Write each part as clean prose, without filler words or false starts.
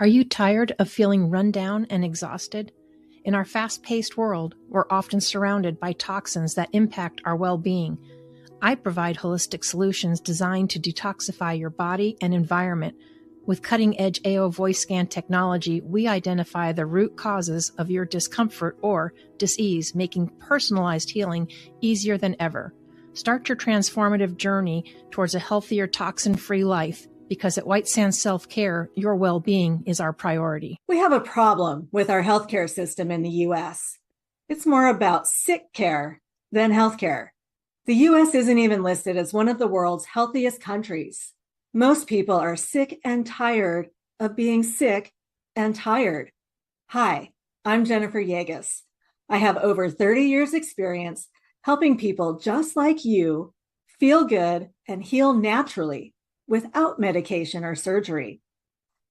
Are you tired of feeling run down and exhausted? In our fast-paced world, we're often surrounded by toxins that impact our well-being. I provide holistic solutions designed to detoxify your body and environment. With cutting-edge AO voice scan technology, we identify the root causes of your discomfort or dis-ease, making personalized healing easier than ever. Start your transformative journey towards a healthier, toxin-free life, because at White Sands Self-Care, your well-being is our priority. We have a problem with our healthcare system in the U.S. It's more about sick care than healthcare. The U.S. isn't even listed as one of the world's healthiest countries. Most people are sick and tired of being sick and tired. Hi, I'm Jennifer Yagos. I have over 30 years experience helping people just like you feel good and heal naturally without medication or surgery.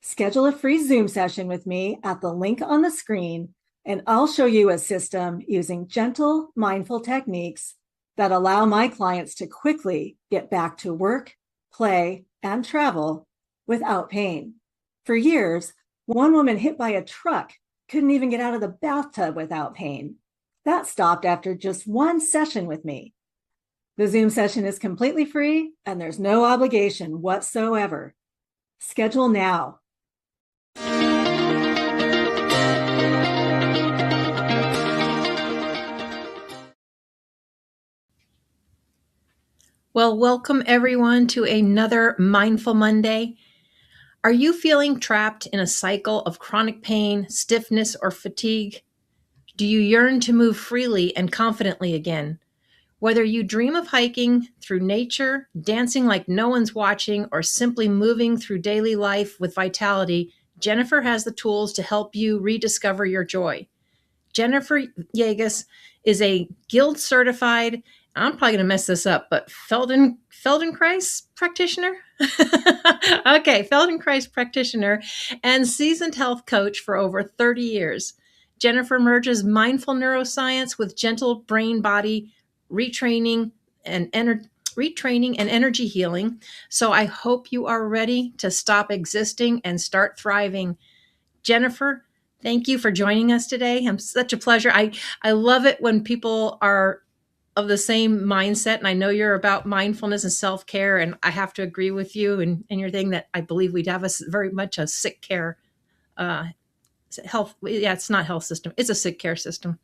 Schedule a free Zoom session with me at the link on the screen, and I'll show you a system using gentle, mindful techniques that allow my clients to quickly get back to work, play, and travel without pain. For years, one woman hit by a truck couldn't even get out of the bathtub without pain. That stopped after just one session with me. The Zoom session is completely free, and there's no obligation whatsoever. Schedule now. Well, welcome everyone to another Mindful Monday. Are you feeling trapped in a cycle of chronic pain, stiffness, or fatigue? Do you yearn to move freely and confidently again? Whether you dream of hiking through nature, dancing like no one's watching, or simply moving through daily life with vitality, Jennifer has the tools to help you rediscover your joy. Jennifer Yagos is a Guild-Certified, I'm probably going to mess this up, but Feldenkrais Practitioner? Okay, Feldenkrais Practitioner and seasoned health coach for over 30 years. Jennifer merges mindful neuroscience with gentle brain-body retraining and energy healing. So I hope you are ready to stop existing and start thriving. Jennifer, thank you for joining us today. I'm such a pleasure. I love it when people are of the same mindset, and I know you're about mindfulness and self-care, and I have to agree with you and your thing that I believe we'd have very much a sick care health. Yeah, it's not health system. It's a sick care system.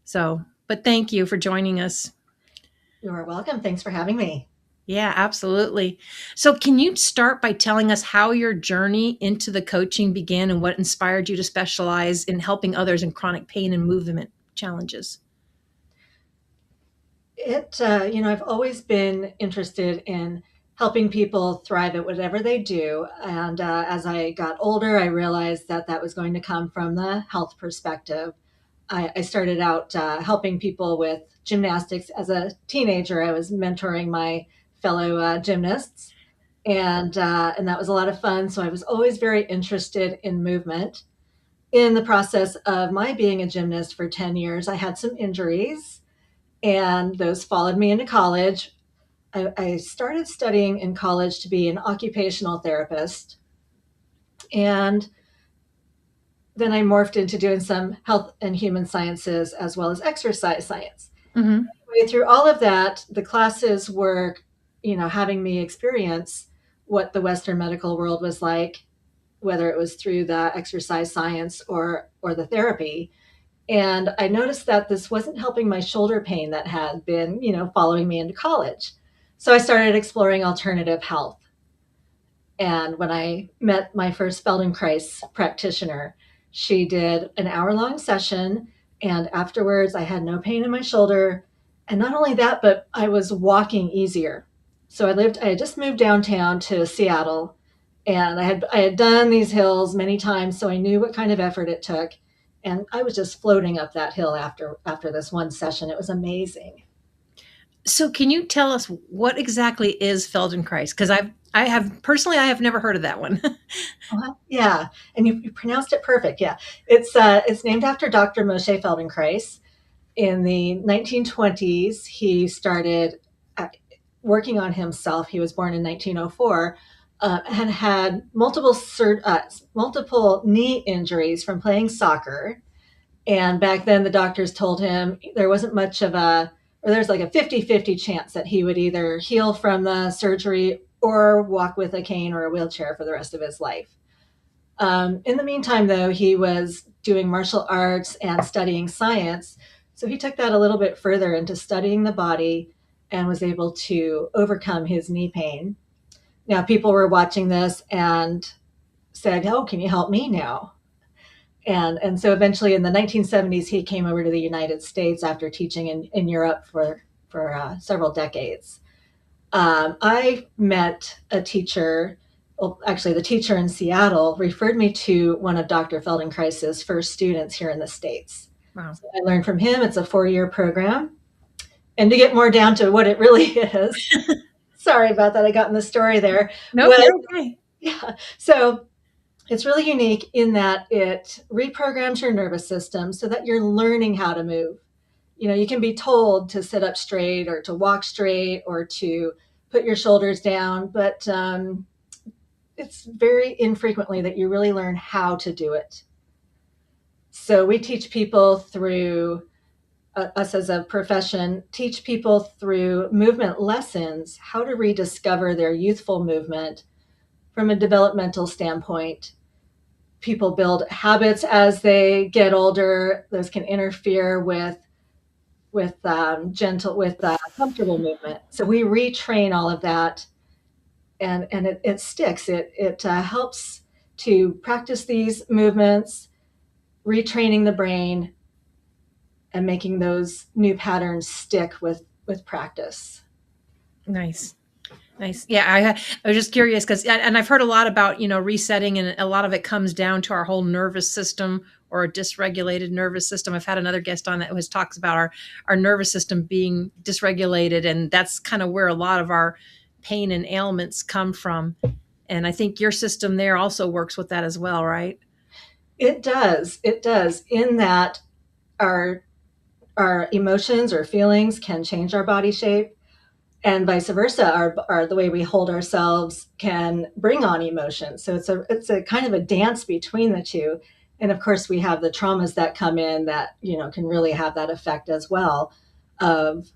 So, but thank you for joining us. You're welcome. Thanks for having me. Yeah, absolutely. So can you start by telling us how your journey into the coaching began and what inspired you to specialize in helping others in chronic pain and movement challenges? I've always been interested in helping people thrive at whatever they do. And as I got older, I realized that that was going to come from the health perspective. I started out helping people with gymnastics as a teenager. I was mentoring my fellow gymnasts, and that was a lot of fun. So I was always very interested in movement. In the process of my being a gymnast for 10 years, I had some injuries, and those followed me into college. I started studying in college to be an occupational therapist, and then I morphed into doing some health and human sciences as well as exercise science. Mm-hmm. Through all of that, the classes were, having me experience what the Western medical world was like, whether it was through the exercise science or the therapy. And I noticed that this wasn't helping my shoulder pain that had been, following me into college. So I started exploring alternative health. And when I met my first Feldenkrais practitioner, she did an hour-long session. And afterwards, I had no pain in my shoulder. And not only that, but I was walking easier. So I had just moved downtown to Seattle, and I had done these hills many times, so I knew what kind of effort it took. And I was just floating up that hill after this one session. It was amazing. So can you tell us what exactly is Feldenkrais? Because I have never heard of that one. Yeah, and you pronounced it perfect. Yeah, it's named after Dr. Moshe Feldenkrais. In the 1920s, he started working on himself. He was born in 1904 and had multiple knee injuries from playing soccer. And back then, the doctors told him there wasn't much of a, or there's like a 50-50 chance that he would either heal from the surgery or walk with a cane or a wheelchair for the rest of his life. In the meantime, though, he was doing martial arts and studying science. So he took that a little bit further into studying the body and was able to overcome his knee pain. Now, people were watching this and said, "Oh, can you help me now?" And so eventually in the 1970s, he came over to the United States after teaching in Europe for several decades. I met a teacher, well, actually, the teacher in Seattle referred me to one of Dr. Feldenkrais's first students here in the States. Wow. So I learned from him. It's a 4-year program. And to get more down to what it really is, sorry about that, I got in the story there. Nope, Was, you're okay. yeah, so it's really unique in that it reprograms your nervous system so that you're learning how to move. You know, you can be told to sit up straight or to walk straight or to put your shoulders down, but it's very infrequently that you really learn how to do it. So we teach people through, us as a profession, teach people through movement lessons how to rediscover their youthful movement from a developmental standpoint. People build habits as they get older. Those can interfere with comfortable movement. So we retrain all of that, and it sticks. It helps to practice these movements, retraining the brain, and making those new patterns stick with practice. Nice. Nice. Yeah, I was just curious because, and I've heard a lot about, resetting, and a lot of it comes down to our whole nervous system or a dysregulated nervous system. I've had another guest on that was talks about our nervous system being dysregulated, and that's kind of where a lot of our pain and ailments come from. And I think your system there also works with that as well, right? It does. It does. In that our our emotions or feelings can change our body shape, and vice versa. The way we hold ourselves can bring on emotions. So it's a kind of a dance between the two. And of course, we have the traumas that come in that can really have that effect as well, of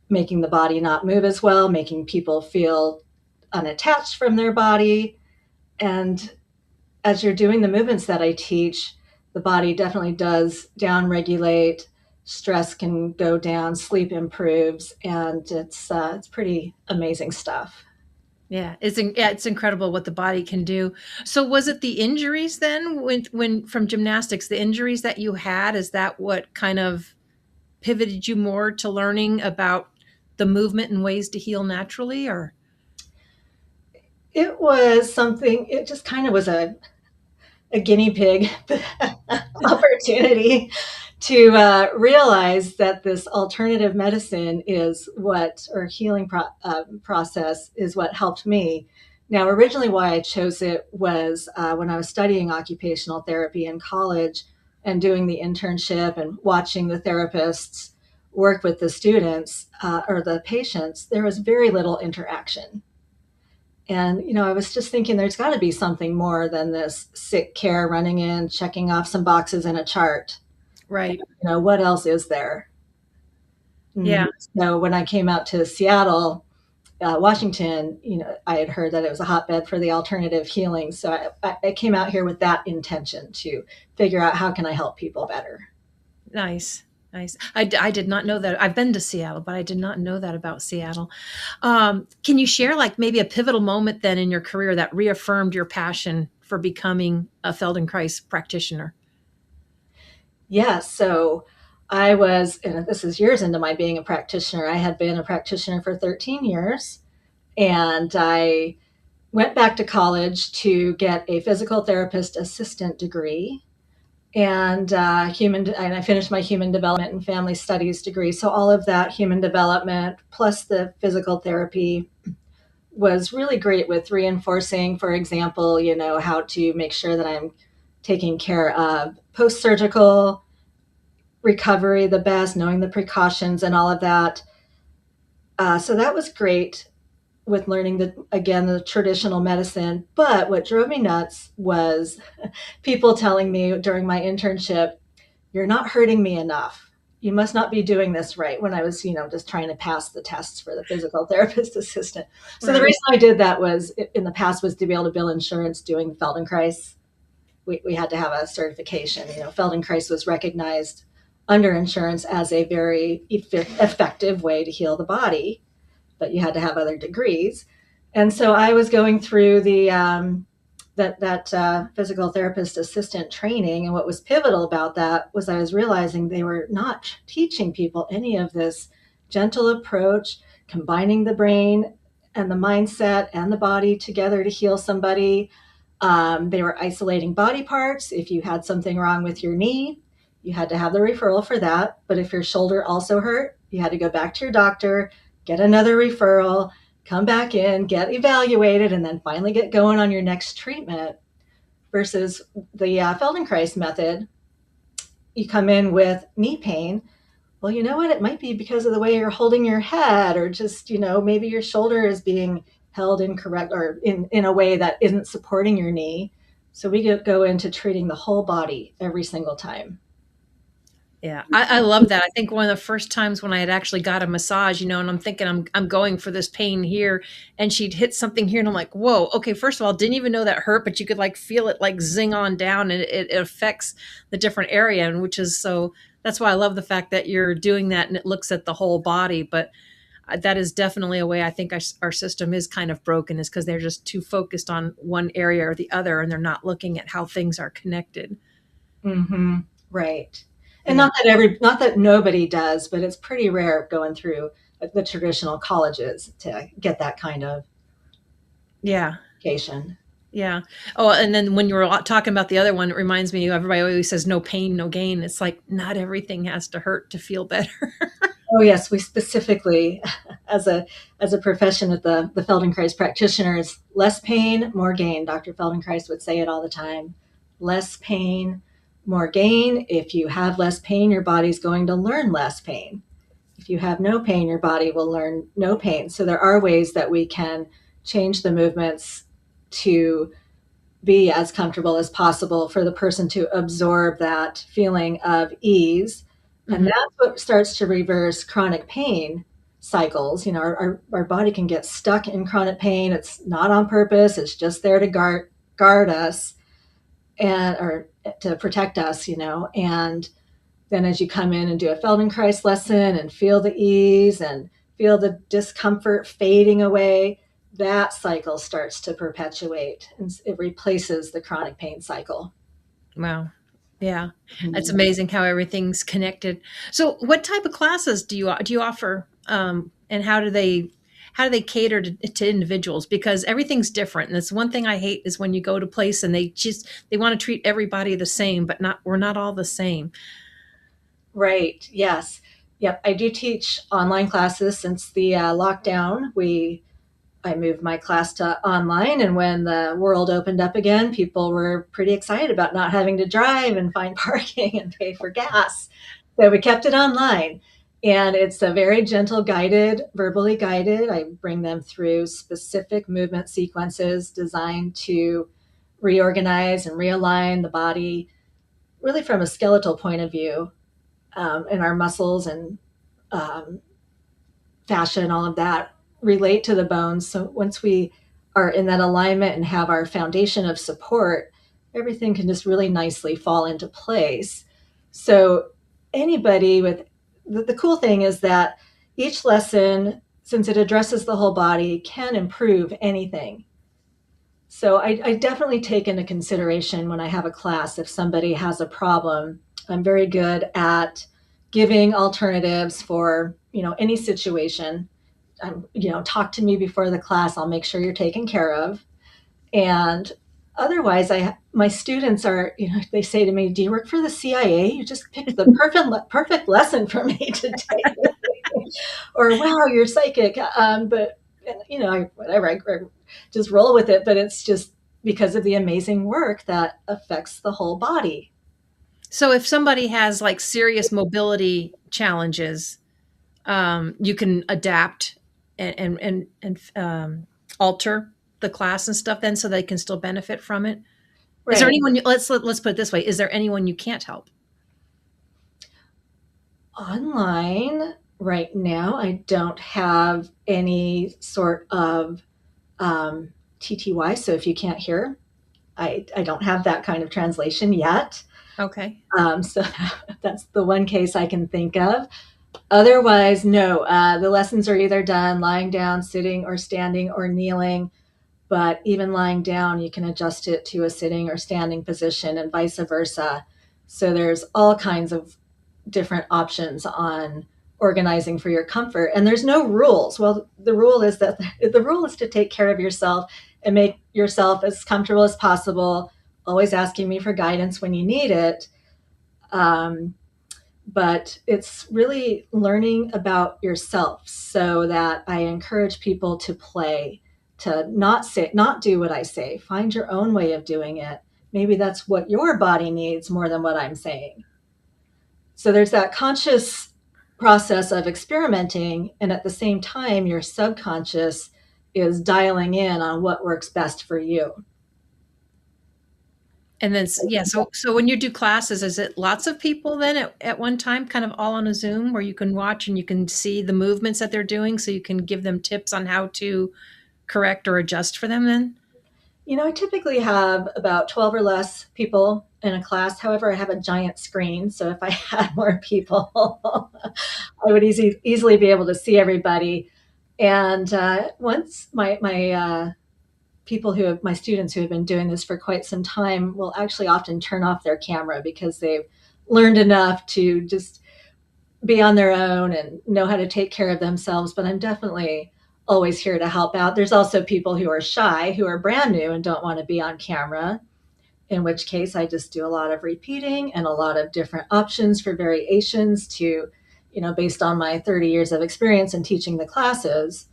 making the body not move as well, making people feel unattached from their body. And as you're doing the movements that I teach, the body definitely does down regulate. Stress can go down, sleep improves, and it's pretty amazing stuff. Yeah, it's incredible what the body can do. So was it the injuries then when from gymnastics, the injuries that you had, is that what kind of pivoted you more to learning about the movement and ways to heal naturally, or? It was something. It just kind of was a guinea pig opportunity to realize that this alternative medicine is or healing process is what helped me. Now, originally, why I chose it was when I was studying occupational therapy in college and doing the internship and watching the therapists work with the students or the patients, there was very little interaction. And, I was just thinking there's got to be something more than this sick care running in, checking off some boxes in a chart. Right. What else is there? Yeah. So when I came out to Seattle, Washington, I had heard that it was a hotbed for the alternative healing. So I came out here with that intention to figure out how can I help people better. Nice. Nice. I did not know that. I've been to Seattle, but I did not know that about Seattle. Can you share like maybe a pivotal moment then in your career that reaffirmed your passion for becoming a Feldenkrais practitioner? Yeah. So I was, and this is years into my being a practitioner. I had been a practitioner for 13 years, and I went back to college to get a physical therapist assistant degree, and and I finished my human development and family studies degree. So all of that human development plus the physical therapy was really great with reinforcing, for example, how to make sure that I'm taking care of post-surgical recovery the best, knowing the precautions and all of that. So that was great. with learning the traditional medicine. But what drove me nuts was people telling me during my internship, "You're not hurting me enough. You must not be doing this right," when I was, just trying to pass the tests for the physical therapist assistant. So the Right. reason I did that was in the past was to be able to bill insurance doing Feldenkrais. We had to have a certification. Feldenkrais was recognized under insurance as a very effective way to heal the body, but you had to have other degrees. And so I was going through the that physical therapist assistant training, and what was pivotal about that was I was realizing they were not teaching people any of this gentle approach, combining the brain and the mindset and the body together to heal somebody. They were isolating body parts. If you had something wrong with your knee, you had to have the referral for that. But if your shoulder also hurt, you had to go back to your doctor, get another referral, come back in, get evaluated, and then finally get going on your next treatment. Versus the Feldenkrais method, you come in with knee pain. Well, you know what? It might be because of the way you're holding your head, or just, maybe your shoulder is being held incorrect or in a way that isn't supporting your knee. So we go into treating the whole body every single time. Yeah, I love that. I think one of the first times when I had actually got a massage, and I'm thinking I'm going for this pain here, and she'd hit something here, and I'm like, whoa, okay. First of all, didn't even know that hurt, but you could like feel it like zing on down, and it affects the different area, and which is so. That's why I love the fact that you're doing that, and it looks at the whole body. But that is definitely a way I think our system is kind of broken, is because they're just too focused on one area or the other, and they're not looking at how things are connected. Mm-hmm. Right. And Yeah, not that nobody does, but it's pretty rare going through the traditional colleges to get that kind of yeah. education. Yeah. Oh, and then when you were talking about the other one, it reminds me, everybody always says no pain, no gain. It's like not everything has to hurt to feel better. Oh yes, we specifically, as a profession at the Feldenkrais practitioners, less pain, more gain. Dr. Feldenkrais would say it all the time. Less pain, more gain. If you have less pain, your body's going to learn less pain. If you have no pain, your body will learn no pain. So there are ways that we can change the movements to be as comfortable as possible for the person to absorb that feeling of ease. And Mhm. that's what starts to reverse chronic pain cycles. Our body can get stuck in chronic pain. It's not on purpose, it's just there to guard us and or to protect us, and then as you come in and do a Feldenkrais lesson and feel the ease and feel the discomfort fading away, that cycle starts to perpetuate and it replaces the chronic pain cycle. Wow. Yeah. It's Mhm. amazing how everything's connected. So what type of classes do you offer? And how do they cater to individuals? Because everything's different. And that's one thing I hate, is when you go to place and they want to treat everybody the same, but we're not all the same. Right. Yes. Yep. I do teach online classes since the lockdown. I moved my class to online, and when the world opened up again, people were pretty excited about not having to drive and find parking and pay for gas. So we kept it online, and it's a very gentle verbally guided. I bring them through specific movement sequences designed to reorganize and realign the body, really from a skeletal point of view, and our muscles and um, fascia and all of that relate to the bones. So once we are in that alignment and have our foundation of support, everything can just really nicely fall into place. So anybody with the cool thing is that each lesson, since it addresses the whole body, can improve anything. So I definitely take into consideration when I have a class, if somebody has a problem, I'm very good at giving alternatives for, any situation. Talk to me before the class. I'll make sure you're taken care of. And otherwise, my students are, they say to me, "Do you work for the CIA? You just picked the perfect lesson for me to take." Or, "Wow, you're psychic." But whatever, I just roll with it. But it's just because of the amazing work that affects the whole body. So if somebody has like serious mobility challenges, you can adapt and alter the class and stuff then so they can still benefit from it? Is there Right. anyone let's put it this way, is there anyone you can't help? Online right now, I don't have any sort of TTY. So if you can't hear, I don't have that kind of translation yet. Okay. So that's the one case I can think of. Otherwise, no. The lessons are either done lying down, sitting, or standing, or kneeling. But even lying down, you can adjust it to a sitting or standing position and vice versa. So there's all kinds of different options on organizing for your comfort. And there's no rules. Well, the rule is to take care of yourself and make yourself as comfortable as possible, always asking me for guidance when you need it. Um, but it's really learning about yourself, so that I encourage people to play, to not do what I say, find your own way of doing it. Maybe that's what your body needs more than what I'm saying. So there's that conscious process of experimenting, and at the same time your subconscious is dialing in on what works best for you. And then, yeah, so when you do classes, is it lots of people then at one time, kind of all on a Zoom where you can watch and you can see the movements that they're doing so you can give them tips on how to correct or adjust for them then? I typically have about 12 or less people in a class. However, I have a giant screen, so if I had more people, I would easily be able to see everybody. And once my people my students who have been doing this for quite some time will actually often turn off their camera because they've learned enough to just be on their own and know how to take care of themselves. But I'm definitely always here to help out. There's also people who are shy, who are brand new and don't want to be on camera, in which case I just do a lot of repeating and a lot of different options for variations to, based on my 30 years of experience in teaching the classes,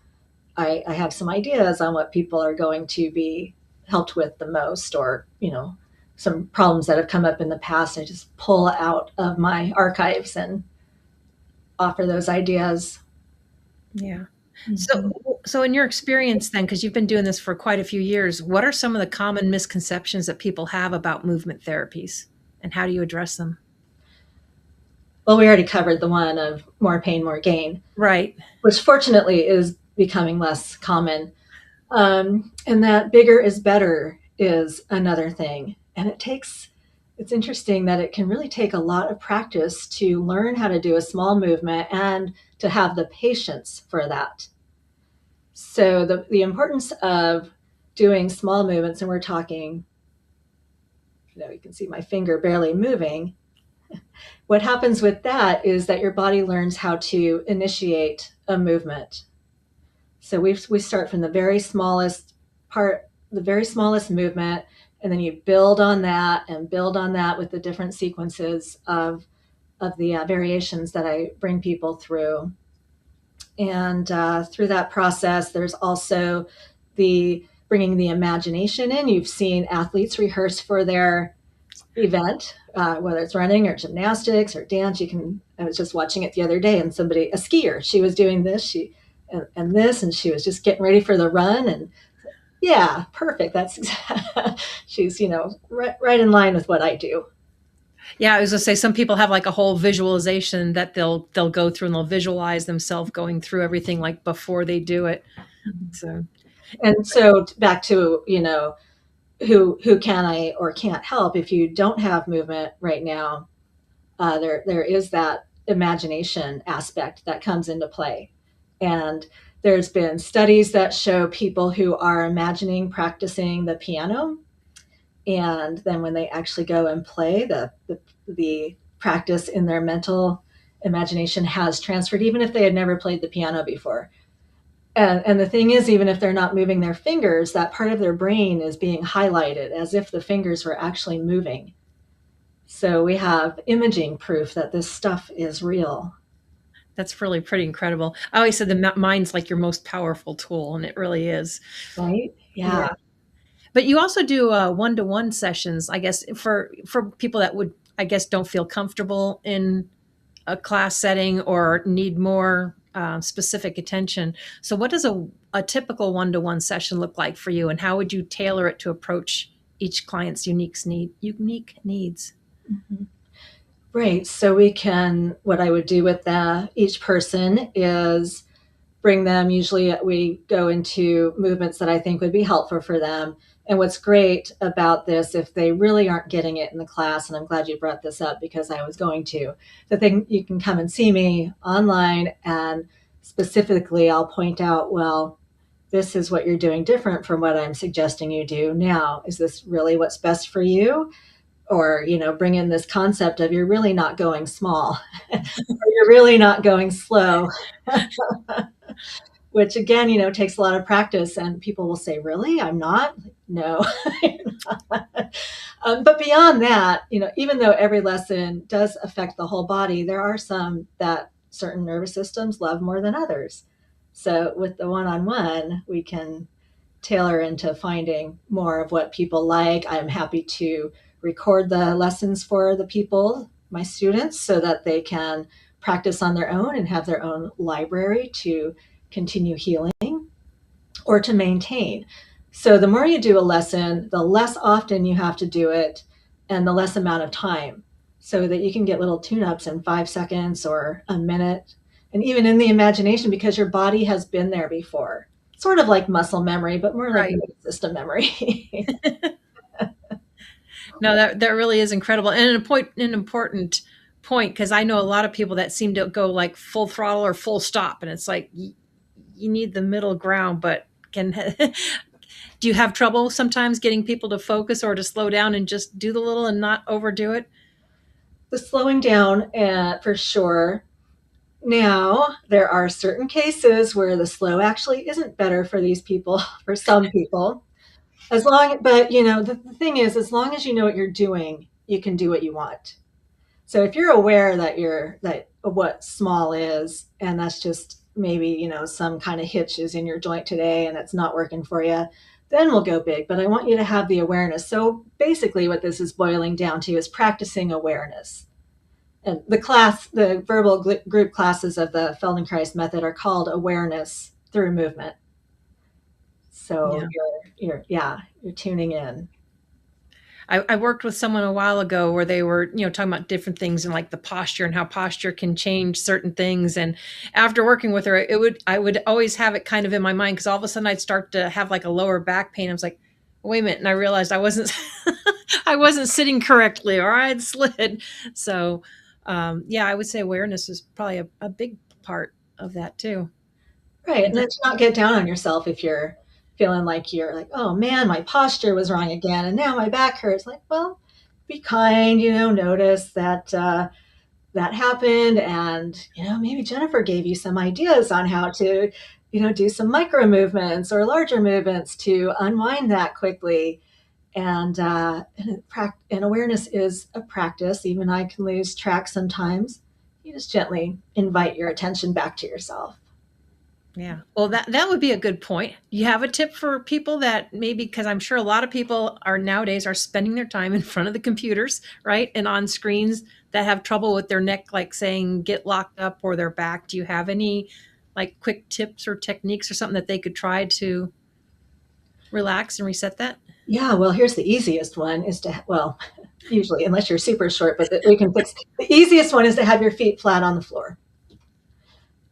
I have some ideas on what people are going to be helped with the most, or, some problems that have come up in the past. I just pull out of my archives and offer those ideas. Yeah. Mhm. So in your experience then, because you've been doing this for quite a few years, what are some of the common misconceptions that people have about movement therapies, and how do you address them? Well, we already covered the one of more pain, more gain, Right. which fortunately is becoming less common. And that bigger is better is another thing. And it's interesting that it can really take a lot of practice to learn how to do a small movement and to have the patience for that. So the importance of doing small movements, and we're talking, you can see my finger barely moving. What happens with that is that your body learns how to initiate a movement. So we start from the very smallest part, the very smallest movement, and then you build on that and build on that with the different sequences of the variations that I bring people through. And through that process, there's also the bringing the imagination in. You've seen athletes rehearse for their event, whether it's running or gymnastics or dance. I was just watching it the other day, and a skier, she was doing this, and this, and she was just getting ready for the run. And yeah, perfect. She's, right in line with what I do. Yeah, I was gonna say some people have like a whole visualization that they'll go through and they'll visualize themselves going through everything like before they do it. So And so back to, who can I or can't help. If you don't have movement right now, there is that imagination aspect that comes into play. And there's been studies that show people who are imagining practicing the piano, and then when they actually go and play, the practice in their mental imagination has transferred, even if they had never played the piano before. And the thing is, even if they're not moving their fingers, that part of their brain is being highlighted as if the fingers were actually moving. So we have imaging proof that this stuff is real. that's really pretty incredible. I always said the mind's like your most powerful tool, and it really is. Right? Yeah. Yeah. But you also do one-to-one sessions, I guess, for people that I guess, don't feel comfortable in a class setting or need more specific attention. So, what does a typical one-to-one session look like for you, and how would you tailor it to approach each client's unique needs? Mm-hmm. Right. So what I would do with each person is bring them, usually we go into movements that I think would be helpful for them. And what's great about this, if they really aren't getting it in the class, and I'm glad you brought this up because I was going to, you can come and see me online, and specifically I'll point out, well, this is what you're doing different from what I'm suggesting you do now. Is this really what's best for you? Or, bring in this concept of you're really not going small, or you're really not going slow. Which again, takes a lot of practice, and people will say, really, I'm not? No. But beyond that, even though every lesson does affect the whole body, there are some that certain nervous systems love more than others. So with the one-on-one, we can tailor into finding more of what people like. I'm happy to record the lessons for the people, my students, so that they can practice on their own and have their own library to continue healing or to maintain. So the more you do a lesson, the less often you have to do it and the less amount of time, so that you can get little tune-ups in 5 seconds or a minute, and even in the imagination, because your body has been there before. Sort of like muscle memory, but more like Right. system memory. No, that really is incredible, and an important point, because I know a lot of people that seem to go like full throttle or full stop, and it's like you need the middle ground. But can do you have trouble sometimes getting people to focus or to slow down and just do the little and not overdo it? The slowing down, for sure. Now, there are certain cases where the slow actually isn't better for these people, for some people. But the thing is, as long as you know what you're doing, you can do what you want. So if you're aware that what small is, and that's just maybe, some kind of hitch is in your joint today and it's not working for you, then we'll go big. But I want you to have the awareness. So basically what this is boiling down to is practicing awareness. And the verbal group classes of the Feldenkrais method are called awareness through movement. So Yeah. you're tuning in. I worked with someone a while ago where they were, talking about different things and like the posture and how posture can change certain things. And after working with her, I would always have it kind of in my mind, because all of a sudden I'd start to have like a lower back pain. I was like, wait a minute. And I realized I wasn't, I wasn't sitting correctly, or I had slid. So, yeah, I would say awareness is probably a big part of that too. Right. And then to not get down on yourself if you're feeling like you're like, oh man, my posture was wrong again, and now my back hurts. Like, well, be kind, notice that that happened. And, maybe Jennifer gave you some ideas on how to, do some micro movements or larger movements to unwind that quickly. And awareness is a practice. Even I can lose track sometimes. You just gently invite your attention back to yourself. Yeah. Well, that would be a good point. You have a tip for people that maybe, because I'm sure a lot of people are nowadays are spending their time in front of the computers, right? And on screens, that have trouble with their neck, like saying get locked up, or their back. Do you have any like quick tips or techniques or something that they could try to relax and reset that? Yeah, well, here's the easiest one is usually, unless you're super short, but we can fix the easiest one is to have your feet flat on the floor.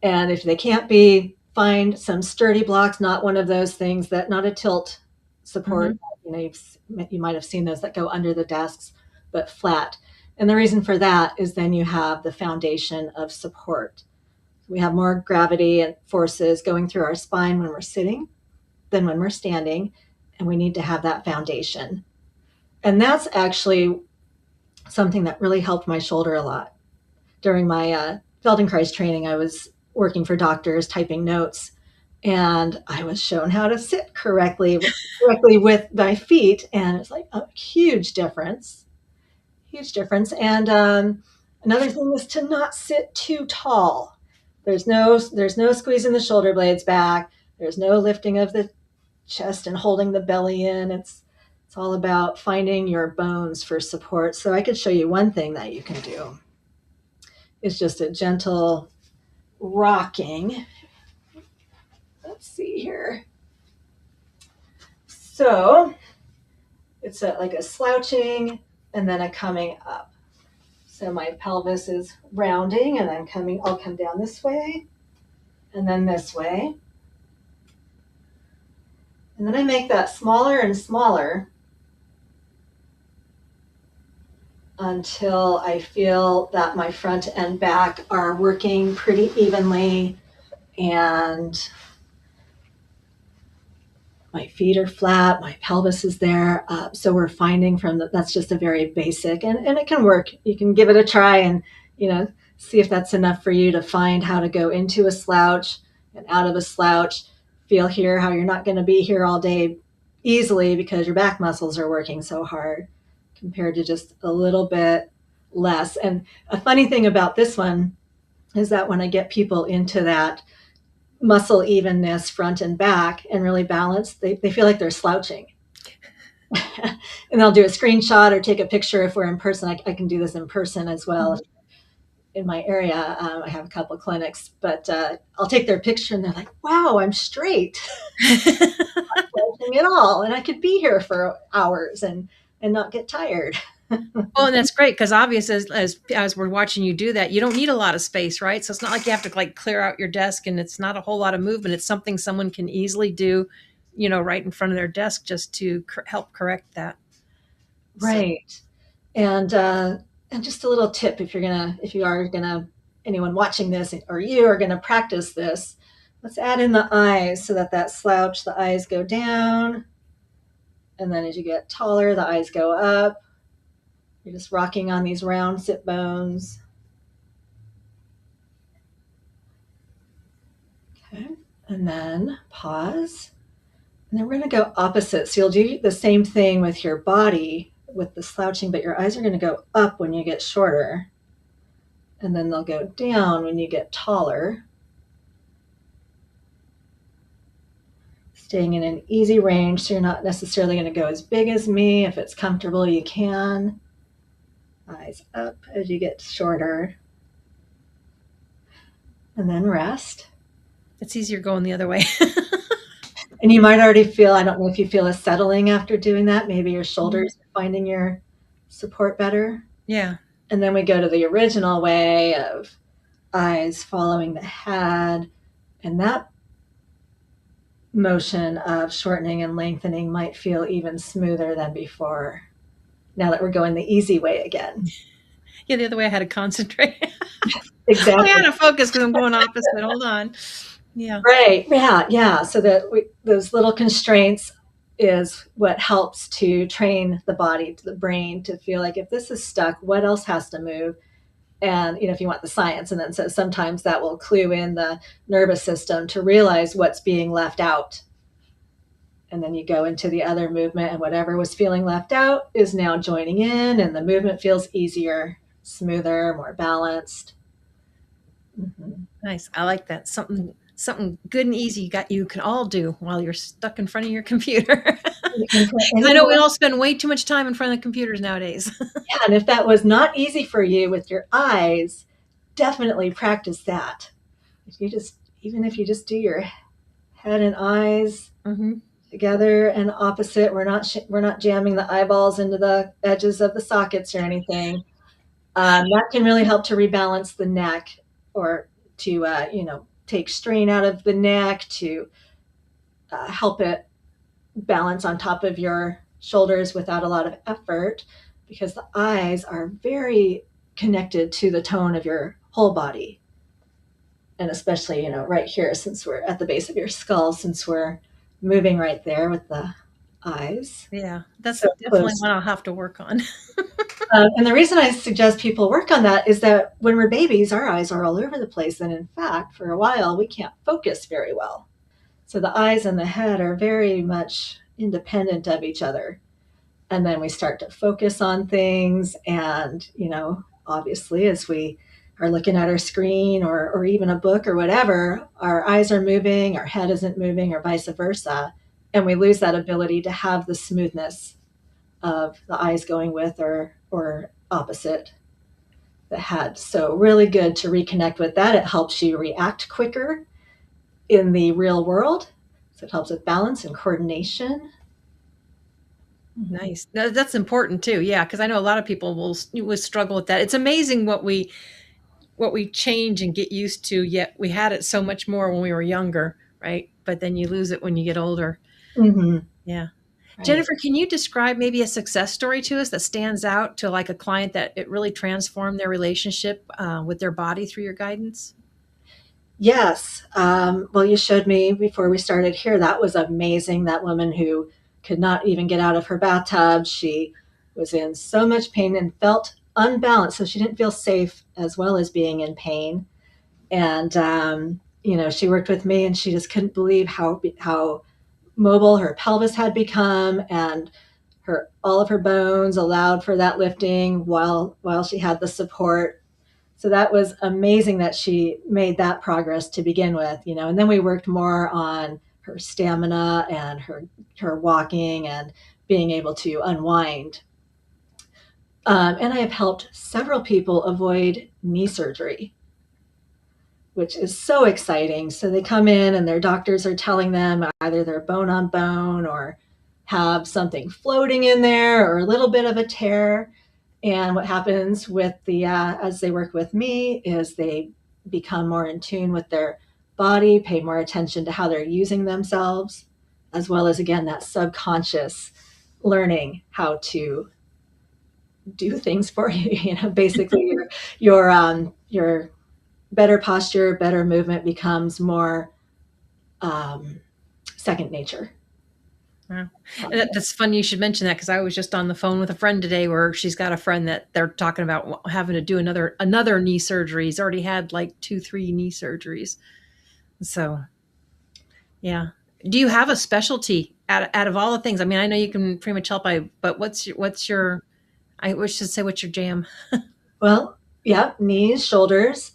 And if they can't be, find some sturdy blocks, not one of those things not a tilt support. You might have seen those that go under the desks, but flat. And the reason for that is then you have the foundation of support. We have more gravity and forces going through our spine when we're sitting than when we're standing, and we need to have that foundation. And that's actually something that really helped my shoulder a lot. During my Feldenkrais training, I was working for doctors, typing notes, and I was shown how to sit correctly with my feet, and it's like a huge difference. And another thing is to not sit too tall. There's no squeezing the shoulder blades back. There's no lifting of the chest and holding the belly in. It's all about finding your bones for support. So I could show you one thing that you can do. It's just a gentle rocking. Let's see here. So it's like a slouching and then a coming up. So my pelvis is rounding and then coming, I'll come down this way and then this way. And then I make that smaller and smaller until I feel that my front and back are working pretty evenly and my feet are flat, my pelvis is there. So we're finding from that's just a very basic, and it can work. You can give it a try and, see if that's enough for you to find how to go into a slouch and out of a slouch. Feel here how you're not going to be here all day easily because your back muscles are working so hard compared to just a little bit less. And a funny thing about this one is that when I get people into that muscle evenness front and back and really balanced, they feel like they're slouching. And they'll do a screenshot or take a picture if we're in person. I can do this in person as well. In my area, I have a couple of clinics, but I'll take their picture and they're like, wow, I'm straight. Not slouching at all. And I could be here for hours and not get tired. Well, and that's great because obviously, as we're watching you do that, you don't need a lot of space, right? So it's not like you have to like clear out your desk, and it's not a whole lot of movement. It's something someone can easily do, right in front of their desk, just to help correct that. Right. So. And just a little tip, if you are gonna, anyone watching this or you are gonna practice this, let's add in the eyes so that slouch, the eyes go down, and then as you get taller, the eyes go up. You're just rocking on these round sit bones. Okay, and then pause. And then we're going to go opposite. So you'll do the same thing with your body with the slouching, but your eyes are going to go up when you get shorter. And then they'll go down when you get taller. Staying in an easy range, so you're not necessarily going to go as big as me. If it's comfortable, you can. Eyes up as you get shorter. And then rest. It's easier going the other way. And you might already feel, I don't know if you feel a settling after doing that. Maybe your shoulders are finding your support better. Yeah. And then we go to the original way of eyes following the head. And that motion of shortening and lengthening might feel even smoother than before. Now that we're going the easy way again. Yeah, the other way I had to concentrate. Exactly. I had to focus because I'm going opposite. Hold on. Yeah. Right. Yeah. So that those little constraints is what helps to train the body, to the brain, to feel like if this is stuck, what else has to move? And, if you want the science, and then so sometimes that will clue in the nervous system to realize what's being left out. And then you go into the other movement, and whatever was feeling left out is now joining in, and the movement feels easier, smoother, more balanced. Mm-hmm. Nice. I like that. Something good and easy you can all do while you're stuck in front of your computer. I know we all spend way too much time in front of the computers nowadays. Yeah, and if that was not easy for you with your eyes, definitely practice that. Even if you just do your head and eyes together and opposite, we're not jamming the eyeballs into the edges of the sockets or anything. That can really help to rebalance the neck, or to take strain out of the neck, to help it balance on top of your shoulders without a lot of effort, because the eyes are very connected to the tone of your whole body. And especially, right here, since we're at the base of your skull, since we're moving right there with the eyes. Yeah, that's so definitely what I'll have to work on. And the reason I suggest people work on that is that when we're babies, our eyes are all over the place. And in fact, for a while, we can't focus very well. So the eyes and the head are very much independent of each other. And then we start to focus on things. And, obviously, as we are looking at our screen or even a book or whatever, our eyes are moving, our head isn't moving, or vice versa. And we lose that ability to have the smoothness of the eyes going with or opposite. the head. So really good to reconnect with that. It helps you react quicker in the real world. So it helps with balance and coordination. Nice. That's important too. Yeah, because I know a lot of people will struggle with that. It's amazing what we change and get used to. Yet we had it so much more when we were younger, right? But then you lose it when you get older. Mm-hmm. Yeah. Right. Jennifer, can you describe maybe a success story to us that stands out to like a client that it really transformed their relationship with their body through your guidance? Yes. Well, you showed me before we started here. That was amazing. That woman who could not even get out of her bathtub. She was in so much pain and felt unbalanced. So she didn't feel safe as well as being in pain. And, she worked with me and she just couldn't believe how mobile her pelvis had become, and all of her bones allowed for that lifting while she had the support. So that was amazing that she made that progress to begin with, and then we worked more on her stamina and her walking and being able to unwind. And I have helped several people avoid knee surgery, which is so exciting. So they come in and their doctors are telling them either they're bone on bone or have something floating in there or a little bit of a tear. And what happens with as they work with me is they become more in tune with their body, pay more attention to how they're using themselves, as well as, again, that subconscious learning how to do things for you. Basically your better posture, better movement becomes more um, second nature. Wow. That's funny you should mention that because I was just on the phone with a friend today where she's got a friend that they're talking about having to do another knee surgery. He's already had like 2, 3 knee surgeries. So yeah. Do you have a specialty out of all the things? I mean, I know you can pretty much help. But what's your? I wish to say what's your jam? Well, yeah, knees, shoulders.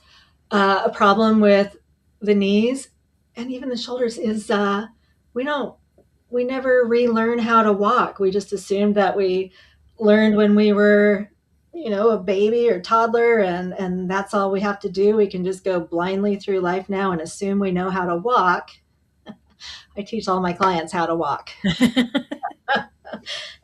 A problem with the knees and even the shoulders is we don't we never relearn how to walk. We just assumed that we learned when we were, a baby or toddler, and that's all we have to do. We can just go blindly through life now and assume we know how to walk. I teach all my clients how to walk,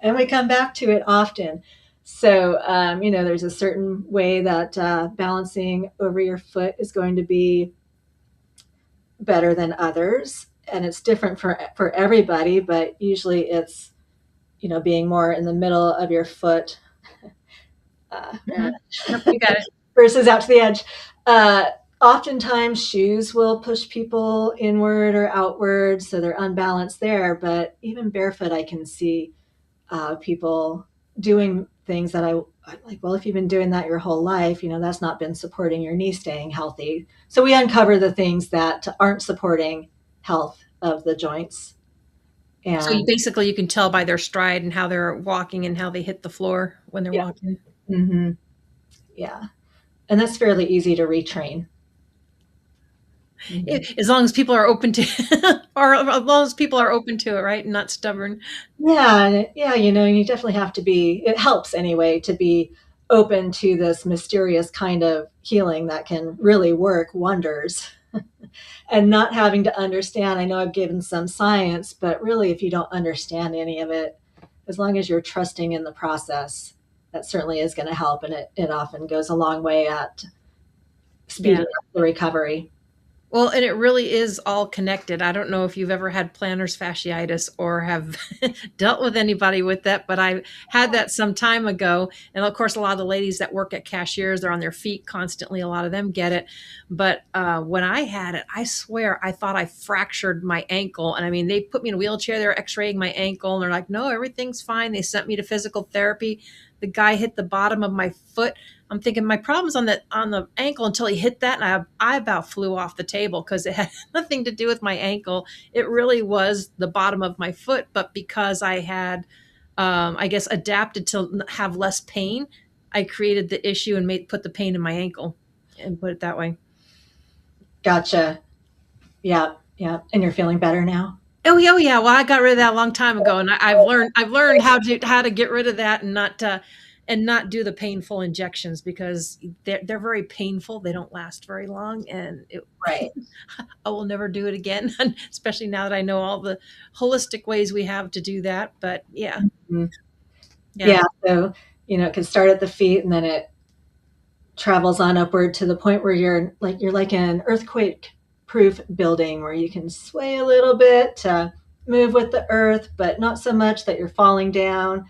and we come back to it often. So, there's a certain way that balancing over your foot is going to be better than others, and it's different for everybody, but usually it's, being more in the middle of your foot uh, Mhm. Yep, you got it. versus out to the edge. uh, Oftentimes shoes will push people inward or outward, so they're unbalanced there, but even barefoot I can see people doing things that I'm like, well, if you've been doing that your whole life, that's not been supporting your knee staying healthy. So we uncover the things that aren't supporting health of the joints. So you And basically you can tell by their stride and how they're walking and how they hit the floor when they're yeah, walking. hmm yeah, and that's fairly easy to retrain. Hmm As long as people are open to or as long as people are open to it, right? And not stubborn. Yeah, yeah, you definitely have to be. It helps anyway to be open to this mysterious kind of healing that can really work wonders. And not having to understand. I know I've given some science, but really, if you don't understand any of it, as long as you're trusting in the process, that certainly is going to help. And it often goes a long way at Yeah. speeding up the recovery. Well, and it really is all connected. I don't know if you've ever had plantar fasciitis or have dealt with anybody with that, but I had that some time ago. And of course, a lot of the ladies that work at cashiers, they're on their feet constantly. A lot of them get it. But when I had it, I swear I thought I fractured my ankle. And I mean, they put me in a wheelchair, they're x-raying my ankle, and they're like, no, everything's fine. They sent me to physical therapy. The guy hit the bottom of my foot. I'm thinking my problem's on the ankle until he hit that, and I about flew off the table because it had nothing to do with my ankle. It really was the bottom of my foot, but because I had, I guess, adapted to have less pain, I created the issue and put the pain in my ankle, and put it that way. Gotcha. Yeah, yeah. And you're feeling better now? Oh yeah, oh yeah. Well, I got rid of that a long time ago, and I've learned how to get rid of that and not. and not do the painful injections because they're very painful. They don't last very long, and Right. I will never do it again, especially now that I know all the holistic ways we have to do that. But yeah, Mhm. yeah, Yeah. So, it can start at the feet and then it travels on upward to the point where you're like in an earthquake proof building where you can sway a little bit to move with the earth, but not so much that you're falling down.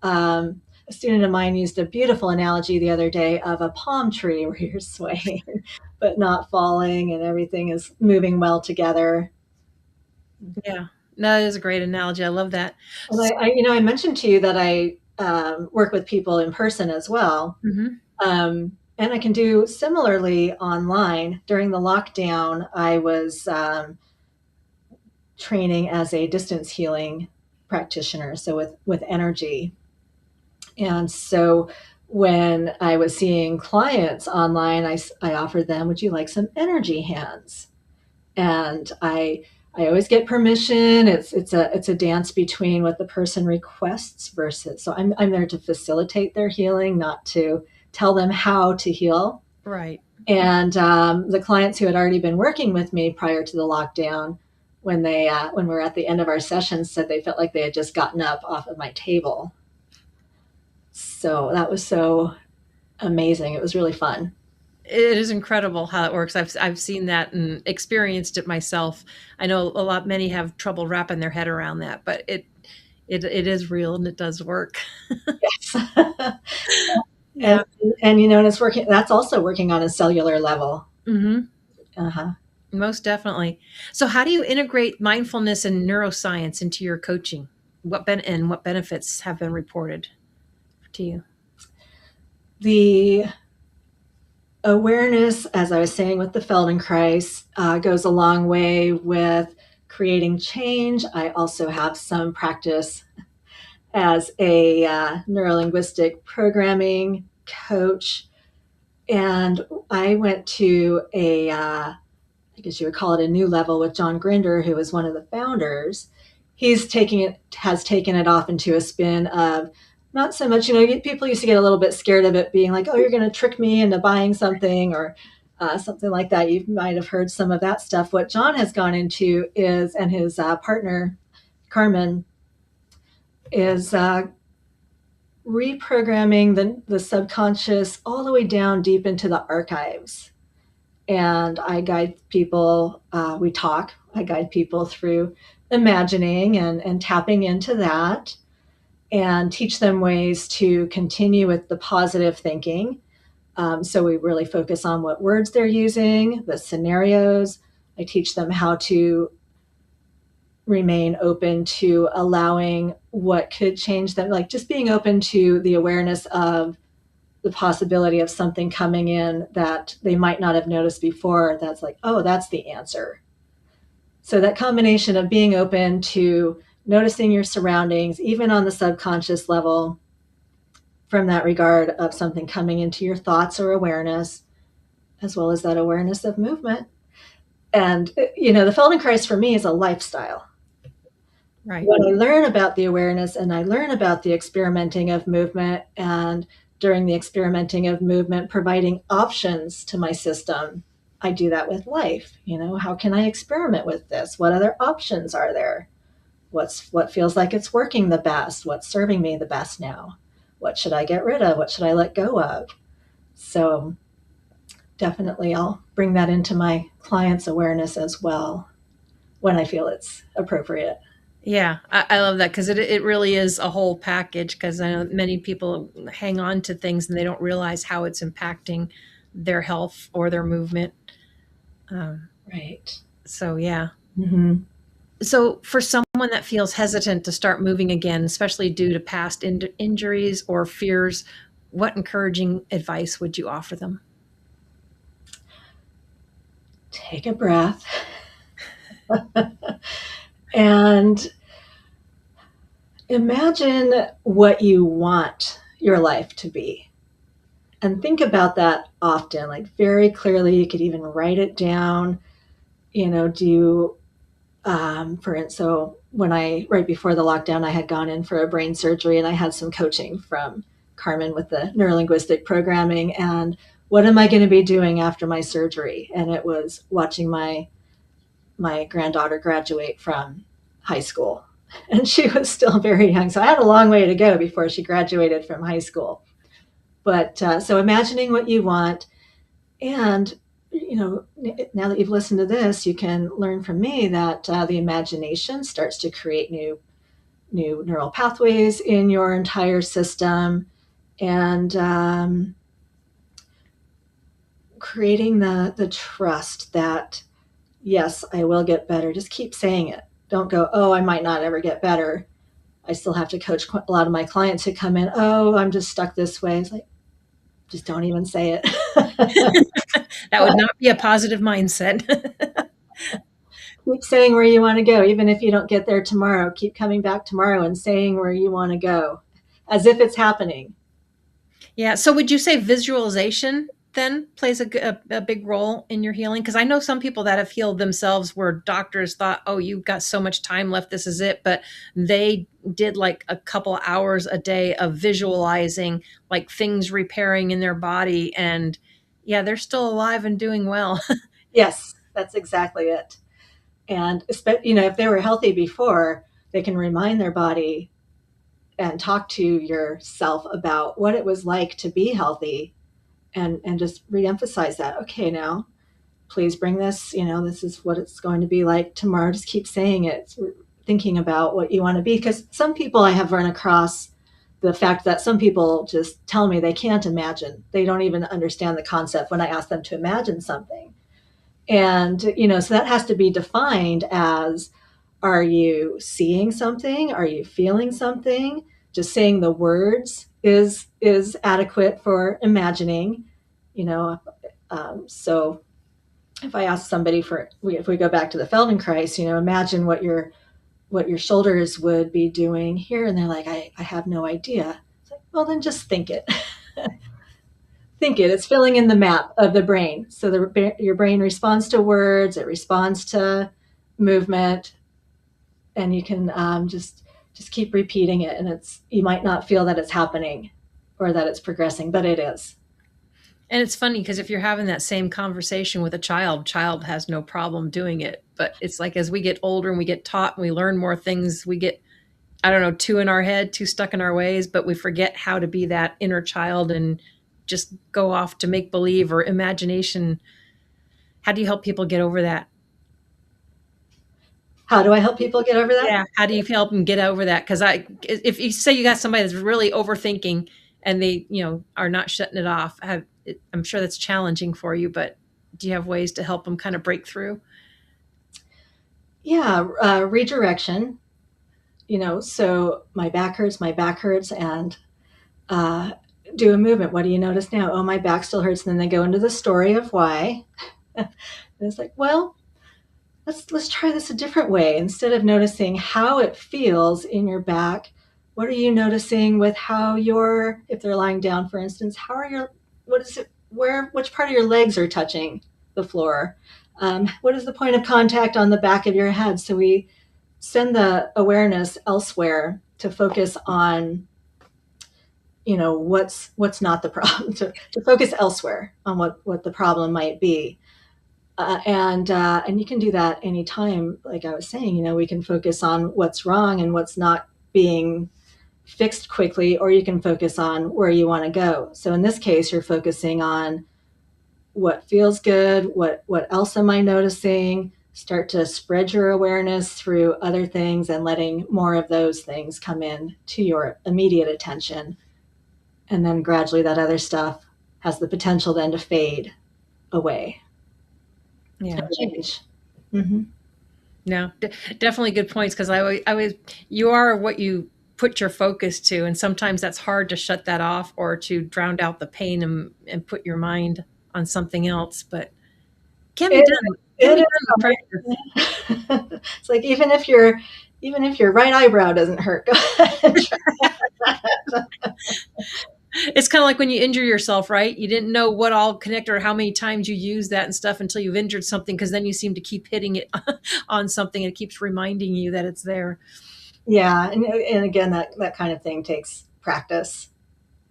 A student of mine used a beautiful analogy the other day of a palm tree where you're swaying but not falling and everything is moving well together. yeah. No, that is a great analogy. I love that. And I mentioned to you that I work with people in person as well. Mhm. And I can do similarly online. During the lockdown, I was training as a distance healing practitioner, so with energy. And so when I was seeing clients online, I offered them, would you like some energy hands? And I always get permission. It's a dance between what the person requests versus. So I'm there to facilitate their healing, not to tell them how to heal. Right. And the clients who had already been working with me prior to the lockdown, when we were at the end of our sessions, said they felt like they had just gotten up off of my table. So that was so amazing. It was really fun. It is incredible how it works. I've seen that and experienced it myself. I know many have trouble wrapping their head around that, but it is real and it does work. Yes. and Yeah. and it's working. That's also working on a cellular level. Hmm. Uh-huh. Most definitely. So, how do you integrate mindfulness and neuroscience into your coaching? What benefits have been reported to you? The awareness, as I was saying with the Feldenkrais, goes a long way with creating change. I also have some practice as a neurolinguistic programming coach. And I went to I guess you would call it a new level with John Grinder, who was one of the founders. Has taken it off into a spin of not so much, people used to get a little bit scared of it being like, oh, you're going to trick me into buying something or something like that. You might have heard some of that stuff. What John has gone into and his partner, Carmen, is reprogramming the subconscious all the way down deep into the archives. And I guide people, I guide people through imagining and tapping into that and teach them ways to continue with the positive thinking. So we really focus on what words they're using, the scenarios. I teach them how to remain open to allowing what could change them, like just being open to the awareness of the possibility of something coming in that they might not have noticed before. That's like, oh, that's the answer. So that combination of being open to noticing your surroundings, even on the subconscious level, from that regard of something coming into your thoughts or awareness, as well as that awareness of movement. And, the Feldenkrais for me is a lifestyle. Right. When I learn about the awareness and I learn about the experimenting of movement, and during the experimenting of movement, providing options to my system, I do that with life. How can I experiment with this? What other options are there? What feels like it's working the best? What's serving me the best now? What should I get rid of? What should I let go of? So definitely I'll bring that into my clients' awareness as well when I feel it's appropriate. Yeah, I love that because it really is a whole package. Because I know many people hang on to things and they don't realize how it's impacting their health or their movement. Um, Right. so yeah. Mm-hmm. So for someone that feels hesitant to start moving again, especially due to past injuries or fears, what encouraging advice would you offer them? Take a breath and imagine what you want your life to be. And think about that often, like very clearly. You could even write it down. Do for it. So right before the lockdown, I had gone in for a brain surgery and I had some coaching from Carmen with the neurolinguistic programming, and what am I going to be doing after my surgery? And it was watching my granddaughter graduate from high school. And she was still very young. So I had a long way to go before she graduated from high school. But so imagining what you want. And, now that you've listened to this, you can learn from me that the imagination starts to create new neural pathways in your entire system, and creating the trust that, yes, I will get better. Just keep saying it. Don't go, oh, I might not ever get better. I still have to coach a lot of my clients who come in, oh, I'm just stuck this way. It's like, just don't even say it. That would not be a positive mindset. Keep saying where you want to go. Even if you don't get there tomorrow, keep coming back tomorrow and saying where you want to go as if it's happening. Yeah. So would you say visualization then plays a big role in your healing? Because I know some people that have healed themselves where doctors thought, oh, you've got so much time left. This is it. But they did like a couple hours a day of visualizing like things repairing in their body. And yeah, they're still alive and doing well. Yes, that's exactly it. And if they were healthy before, they can remind their body and talk to yourself about what it was like to be healthy, and just reemphasize that. Okay, now please bring this, this is what it's going to be like tomorrow. Just keep saying it, thinking about what you want to be. Because some people I have run across the fact that some people just tell me they can't imagine. They don't even understand the concept when I ask them to imagine something. And, so that has to be defined as, are you seeing something? Are you feeling something? Just saying the words is adequate for imagining, you know. So if I ask somebody if we go back to the Feldenkrais, imagine what your shoulders would be doing here, and they're like, I have no idea. It's like, well, then just think it. Think it. It's filling in the map of the brain. So your brain responds to words, it responds to movement, and you can just keep repeating it. And you might not feel that it's happening or that it's progressing, but it is. And it's funny because if you're having that same conversation with a child has no problem doing it. But it's like as we get older and we get taught and we learn more things, we get, I don't know, too in our head, too stuck in our ways, but we forget how to be that inner child and just go off to make believe or imagination. How do you help people get over that? How do I help people get over that? Yeah. How do you help them get over that? Because if you say you got somebody that's really overthinking and they, are not shutting it off, I'm sure that's challenging for you, but do you have ways to help them kind of break through? Yeah, redirection. So my back hurts, and do a movement. What do you notice now? Oh, my back still hurts. And then they go into the story of why. And it's like, well, let's try this a different way. Instead of noticing how it feels in your back, what are you noticing with if they're lying down, for instance, what is it, which part of your legs are touching the floor? What is the point of contact on the back of your head? So we send the awareness elsewhere to focus on, what's not the problem, to focus elsewhere on what the problem might be. And you can do that anytime. Like I was saying, we can focus on what's wrong and what's not being fixed quickly, or you can focus on where you want to go. So in this case, you're focusing on what feels good, what else am I noticing? Start to spread your awareness through other things and letting more of those things come in to your immediate attention. And then gradually that other stuff has the potential then to fade away. Yeah. Change. Mm-hmm. No, definitely good points because I always, you are what you put your focus to, and sometimes that's hard to shut that off or to drown out the pain and put your mind on something else. But can be It, done. Can it be done with practice. is. It's like even if your right eyebrow doesn't hurt, go ahead and try that. It's kind of like when you injure yourself, right? You didn't know what all connected or how many times you use that and stuff until you've injured something, because then you seem to keep hitting it on something and it keeps reminding you that it's there. Yeah, and again, that kind of thing takes practice.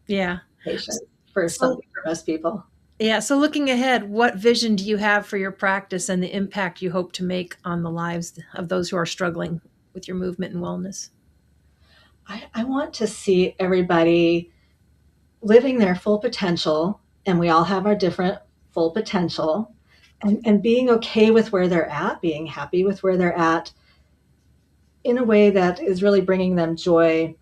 Yeah. patients for So, something for most people. yeah. So, looking ahead, what vision do you have for your practice and the impact you hope to make on the lives of those who are struggling with your movement and wellness? I want to see everybody living their full potential, and we all have our different full potential, and being okay with where they're at, being happy with where they're at in a way that is really bringing them joy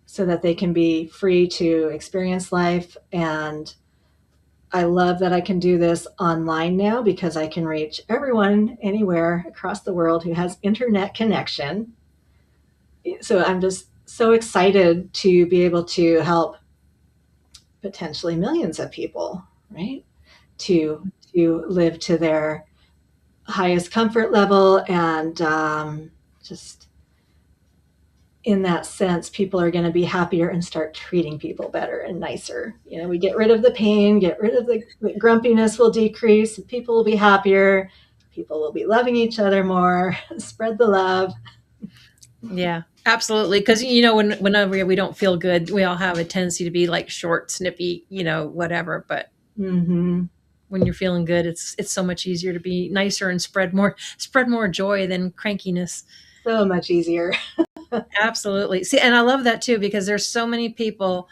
so that they can be free to experience life. And I love that I can do this online now because I can reach everyone anywhere across the world who has internet connection. So I'm just so excited to be able to help potentially millions of people, right? To live to their highest comfort level, and just in that sense, people are going to be happier and start treating people better and nicer. You know, we get rid of the pain, get rid of the grumpiness will decrease, people will be happier, people will be loving each other more, spread the love. Yeah, absolutely. Because whenever we don't feel good, we all have a tendency to be like short, snippy, whatever. But Mm-hmm. when you're feeling good, it's so much easier to be nicer and spread more joy than crankiness. So much easier. Absolutely. See, and I love that too because there's so many people.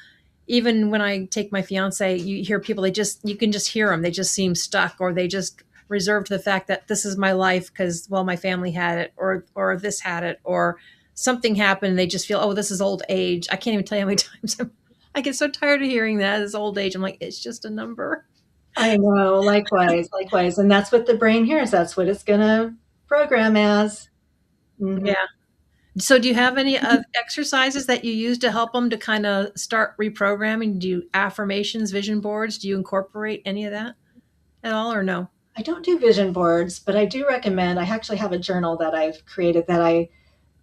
Even when I take my fiance, you hear people. You can just hear them. They just seem stuck, or they just reserved the fact that this is my life because my family had it, or this had it, or something happened. And they just feel, oh, this is old age. I can't even tell you how many times I get so tired of hearing that it's old age. I'm like, it's just a number. I know, likewise, likewise. And that's what the brain hears. That's what it's going to program as. Mm-hmm. Yeah. So, do you have any exercises that you use to help them to kind of start reprogramming? Do you affirmations, vision boards? Do you incorporate any of that at all, or no? I don't do vision boards, but I do recommend, I actually have a journal that I've created that I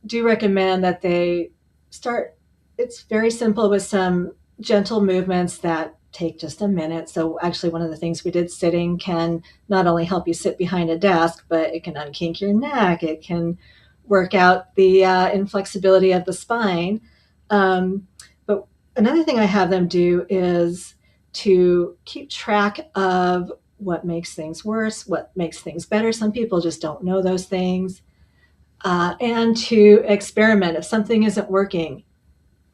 do recommend that they start. It's very simple with some gentle movements that take just a minute. So actually one of the things we did, sitting, can not only help you sit behind a desk, but it can unkink your neck. It can work out the inflexibility of the spine. But another thing I have them do is to keep track of what makes things worse, what makes things better. Some people just don't know those things. And to experiment if something isn't working.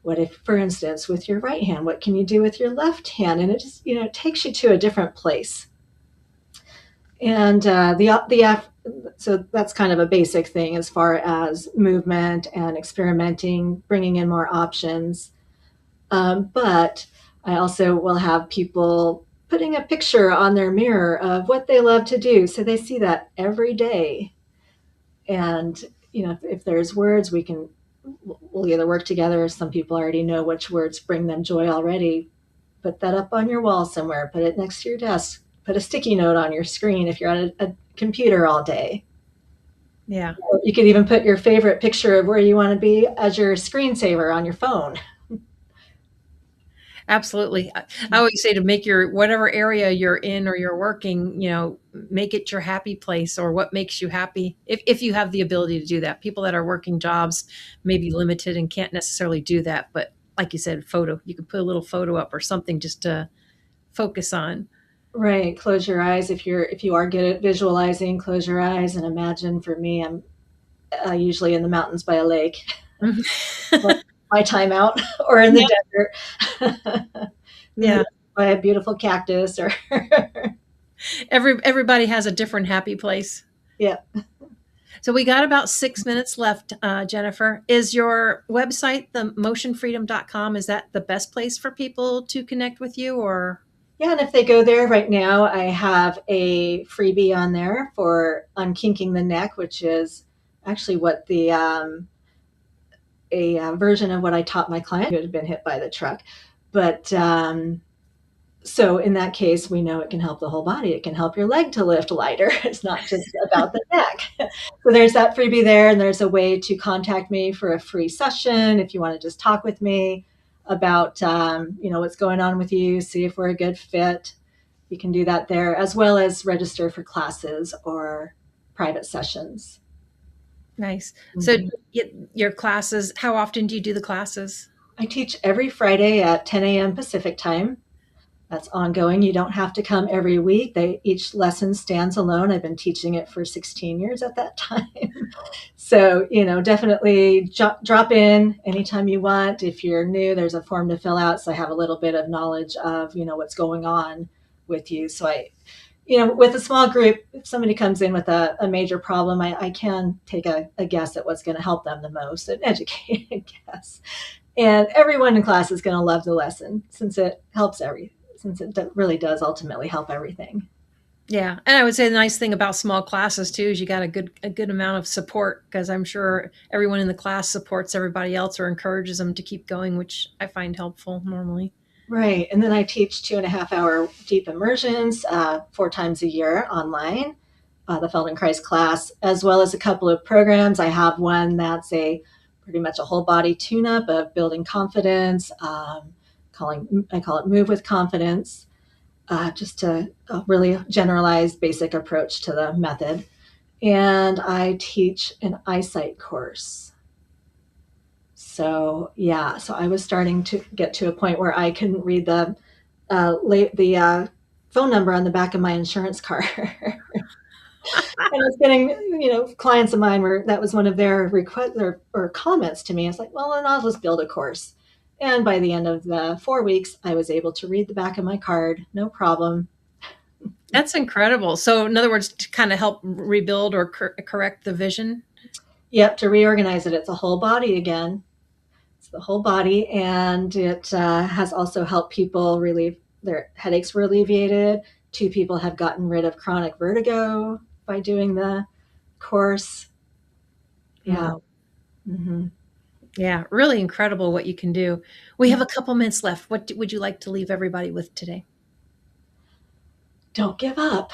What if, for instance, with your right hand, what can you do with your left hand? And it just, it takes you to a different place. And so that's kind of a basic thing as far as movement and experimenting, bringing in more options. But I also will have people putting a picture on their mirror of what they love to do, so they see that every day. And if there's words, we'll either work together. Some people already know which words bring them joy already. Put that up on your wall somewhere, put it next to your desk, put a sticky note on your screen if you're at a computer all day. Yeah. Or you could even put your favorite picture of where you want to be as your screensaver on your phone. Absolutely. I always say to make your whatever area you're in or you're working, make it your happy place or what makes you happy. If you have the ability to do that, people that are working jobs may be limited and can't necessarily do that. But like you said, you can put a little photo up or something just to focus on. Right. Close your eyes. If you are good at visualizing, close your eyes and imagine. For me, I'm usually in the mountains by a lake. My time out, or in the desert. Yeah. By a beautiful cactus, or Everybody has a different happy place. yeah. So we got about 6 minutes left, Jennifer. Is your website, the motionfreedom.com, is that the best place for people to connect with you, or? Yeah, and if they go there right now, I have a freebie on there for unkinking the neck, which is actually what a version of what I taught my client who had been hit by the truck. But so in that case, we know it can help the whole body. It can help your leg to lift lighter. It's not just about the neck. So there's that freebie there, and there's a way to contact me for a free session if you want to just talk with me about what's going on with you, see if we're a good fit. You can do that there, as well as register for classes or private sessions. Nice. So your classes, how often do you do the classes? I teach every Friday at 10 a.m. Pacific time. That's ongoing. You don't have to come every week. Each lesson stands alone. I've been teaching it for 16 years at that time. So, definitely drop in anytime you want. If you're new, there's a form to fill out. So I have a little bit of knowledge of, what's going on with you. So with a small group, if somebody comes in with a major problem, I can take a guess at what's going to help them the most, an educated guess. And everyone in class is going to love the lesson since it really does ultimately help everything. Yeah, and I would say the nice thing about small classes too is you got a good amount of support because I'm sure everyone in the class supports everybody else or encourages them to keep going, which I find helpful normally. Right. And then I teach 2.5 hour deep immersions 4 times a year online, the Feldenkrais class, as well as a couple of programs. I have one that's pretty much a whole body tune up of building confidence. I call it Move with Confidence, just a really generalized basic approach to the method. And I teach an eyesight course. So yeah, so I was starting to get to a point where I couldn't read the phone number on the back of my insurance card. And I was getting, clients of mine where that was one of their requests or comments to me. It's like, well, then I'll just build a course. And by the end of the 4 weeks, I was able to read the back of my card, no problem. That's incredible. So, in other words, to kind of help rebuild or correct the vision. Yep, to reorganize it, it's a whole body again. It's the whole body, and it has also helped people relieve their headaches were alleviated. 2 people have gotten rid of chronic vertigo by doing the course. Yeah. Wow. Mm-hmm. Yeah, really incredible what you can do. We have a couple minutes left. What would you like to leave everybody with today? Don't give up.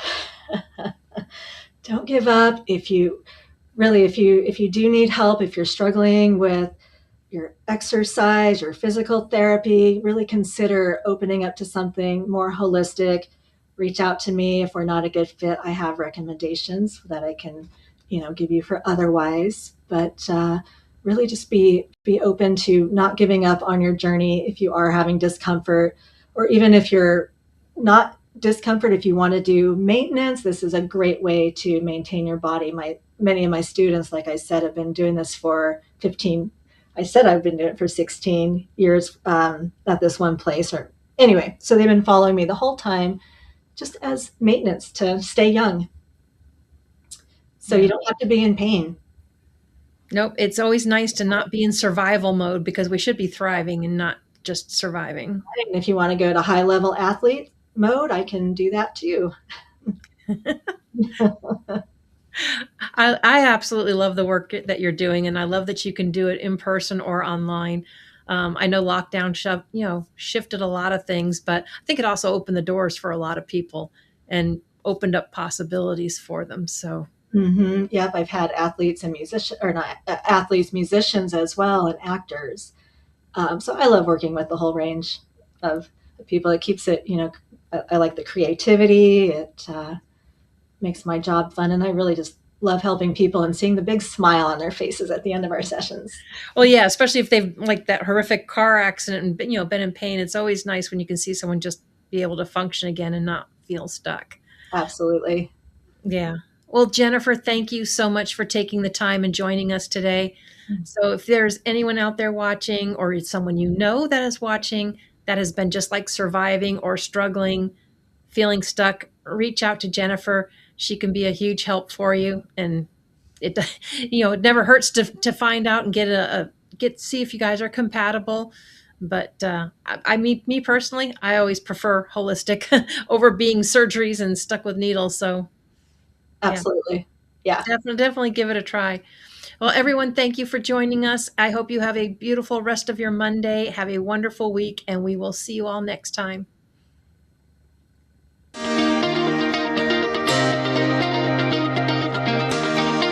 Don't give up. If you do need help, if you're struggling with your exercise, your physical therapy, really consider opening up to something more holistic. Reach out to me. If we're not a good fit, I have recommendations that I can, give you for otherwise. But really just be open to not giving up on your journey if you are having discomfort, or even if you're not discomfort, if you want to do maintenance, this is a great way to maintain your body. Many of my students, like I said, have been doing this for 15. I said I've been doing it for 16 years at this one place. Or anyway, so they've been following me the whole time, just as maintenance to stay young. So you Yeah. don't have to be in pain. Nope. It's always nice to not be in survival mode because we should be thriving and not just surviving. And if you want to go to high level athlete mode, I can do that too. I absolutely love the work that you're doing, and I love that you can do it in person or online. I know lockdown shifted a lot of things, but I think it also opened the doors for a lot of people and opened up possibilities for them. So Mm-hmm. Yep, I've had athletes and musicians, or not athletes, musicians as well, and actors. So I love working with the whole range of the people. It keeps it, I like the creativity. It makes my job fun. And I really just love helping people and seeing the big smile on their faces at the end of our sessions. well, yeah, especially if they've like that horrific car accident and been in pain. It's always nice when you can see someone just be able to function again and not feel stuck. Absolutely. Yeah. Well, Jennifer, thank you so much for taking the time and joining us today. So, if there's anyone out there watching, or it's someone you know that is watching that has been just like surviving or struggling, feeling stuck, reach out to Jennifer. She can be a huge help for you. And it, it never hurts to find out and see if you guys are compatible. But me personally, I always prefer holistic over being surgeries and stuck with needles. So yeah, Absolutely. Yeah. definitely give it a try. Well, everyone, thank you for joining us. I hope you have a beautiful rest of your Monday. Have a wonderful week, and we will see you all next time.